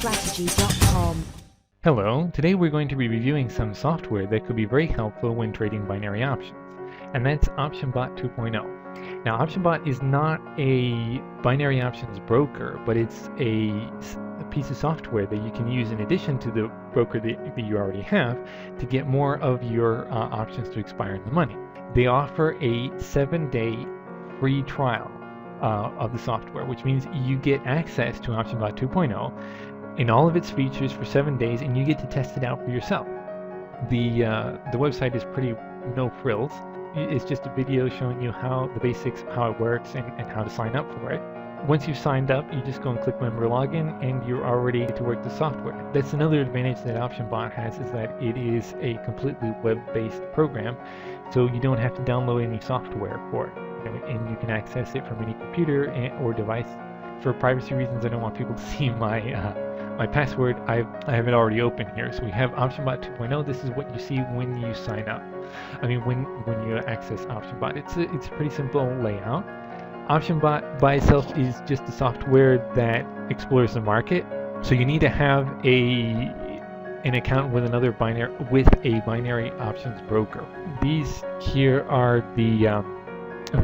optionbotstrategy.com. Hello, today we're going to be reviewing some software that could be very helpful when trading binary options, and that's Optionbot 2.0. Now, Optionbot is not a binary options broker, but it's a piece of software that you can use in addition to the broker that you already have to get more of your options to expire in the money. They offer a 7-day free trial of the software, which means you get access to Optionbot 2.0 in all of its features for 7 days, and you get to test it out for yourself. The website is pretty no frills. It's just a video showing you the basics, how it works, and how to sign up for it. Once you've signed up, you just go and click member login, and you're already to work the software. That's another advantage that Optionbot has, is that it is a completely web-based program, so you don't have to download any software for it, and you can access it from any computer or device. For privacy reasons, I don't want people to see my password. I have it already open here. So we have Optionbot 2.0. This is what you see when you sign up. I mean, when you access Optionbot. It's a pretty simple layout. Optionbot by itself is just a software that explores the market. So you need to have an account with a binary options broker. These here are the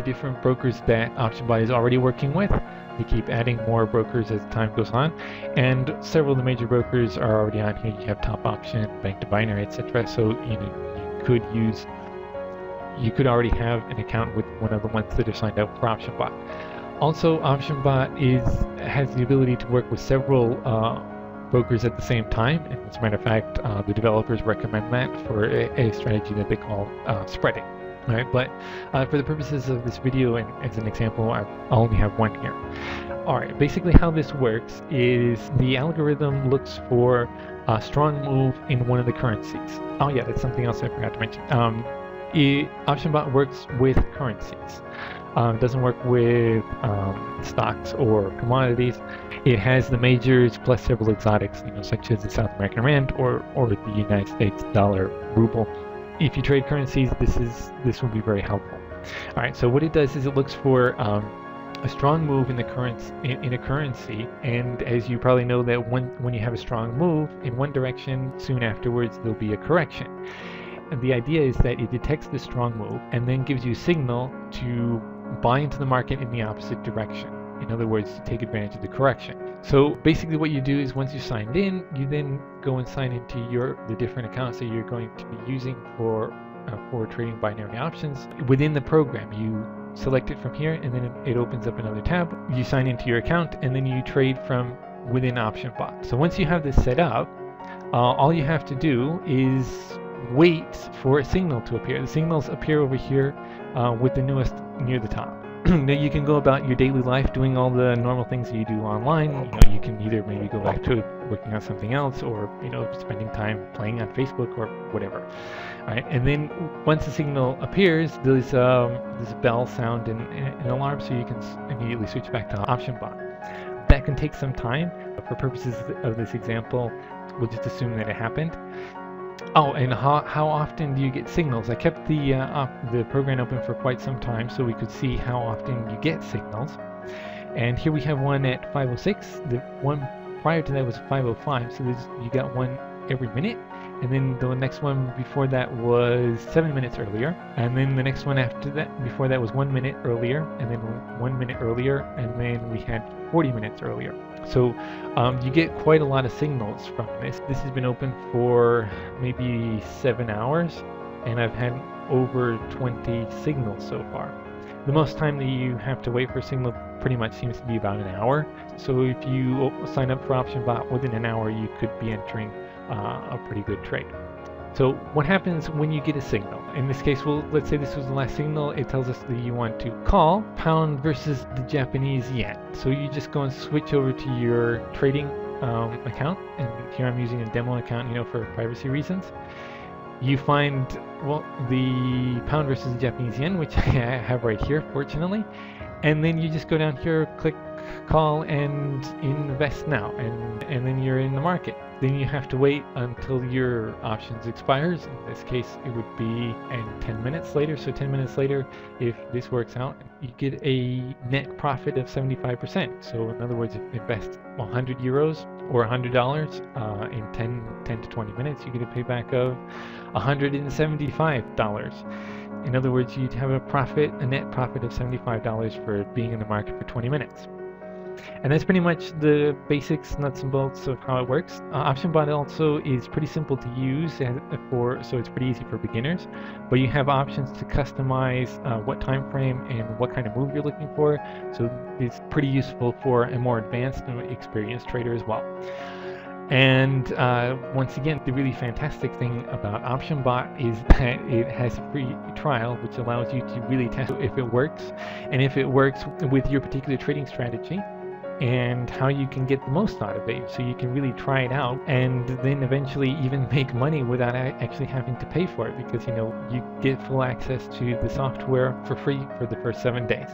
different brokers that Optionbot is already working with. They keep adding more brokers as time goes on, and several of the major brokers are already on here. You have Top Option, Bank to Binary, etc. So you could already have an account with one of the ones that are signed up for Optionbot. Also, Optionbot has the ability to work with several brokers at the same time, and as a matter of fact, the developers recommend that for a strategy that they call spreading. All right, but for the purposes of this video and as an example, I only have one here. All right, basically how this works is the algorithm looks for a strong move in one of the currencies. Oh yeah, that's something else I forgot to mention. Optionbot works with currencies. It doesn't work with stocks or commodities. It has the majors plus several exotics, such as the South American Rand or the United States dollar, ruble. If you trade currencies, this will be very helpful. All right, so what it does is it looks for a strong move in a currency, and as you probably know, that when you have a strong move in one direction, soon afterwards there'll be a correction. And the idea is that it detects this strong move and then gives you a signal to buy into the market in the opposite direction. In other words, to take advantage of the correction. So basically what you do is once you've signed in, you then go and sign into the different accounts that you're going to be using for trading binary options. Within the program, you select it from here, and then it opens up another tab. You sign into your account, and then you trade from within Optionbot. So once you have this set up, all you have to do is wait for a signal to appear. The signals appear over here with the newest near the top. Now you can go about your daily life doing all the normal things that you do online. You can either maybe go back to working on something else, or spending time playing on Facebook or whatever. All right, and then once the signal appears, there's a bell sound and an alarm, so you can immediately switch back to Optionbot. That can take some time. For purposes of this example, we'll just assume that it happened. Oh, and how often do you get signals? I kept the program open for quite some time so we could see how often you get signals. And here we have one at 5:06. The one prior to that was 5:05, so you got one every minute. And then the next one before that was 7 minutes earlier. And then the next one before that was 1 minute earlier, and then 1 minute earlier, and then we had 40 minutes earlier. So you get quite a lot of signals from this. This has been open for maybe 7 hours, and I've had over 20 signals so far. The most time that you have to wait for a signal pretty much seems to be about an hour. So if you sign up for Optionbot, within an hour you could be entering a pretty good trade. So what happens when you get a signal? In this case, let's say this was the last signal. It tells us that you want to call pound versus the Japanese yen. So you just go and switch over to your trading account. And here I'm using a demo account, for privacy reasons. You find, the pound versus the Japanese yen, which I have right here, fortunately. And then you just go down here, click call and invest now, and then you're in the market. Then you have to wait until your options expires. In this case, it would be 10 minutes later. So 10 minutes later, if this works out, you get a net profit of 75%. So in other words, if you invest 100 euros or $100 in 10 to 20 minutes, you get a payback of $175. In other words, you'd have a net profit of $75 for being in the market for 20 minutes. And that's pretty much the basics, nuts and bolts of how it works. Optionbot also is pretty simple to use, so it's pretty easy for beginners. But you have options to customize what time frame and what kind of move you're looking for. So it's pretty useful for a more advanced and experienced trader as well. And once again, the really fantastic thing about Optionbot is that it has a free trial, which allows you to really test if it works, and if it works with your particular trading strategy, and how you can get the most out of it. So you can really try it out and then eventually even make money without actually having to pay for it, because you get full access to the software for free for the first 7 days.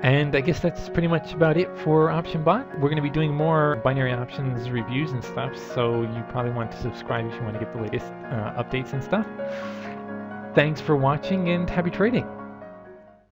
And I guess that's pretty much about it for Optionbot. We're going to be doing more binary options reviews and stuff, so you probably want to subscribe if you want to get the latest updates and stuff. Thanks for watching and happy trading!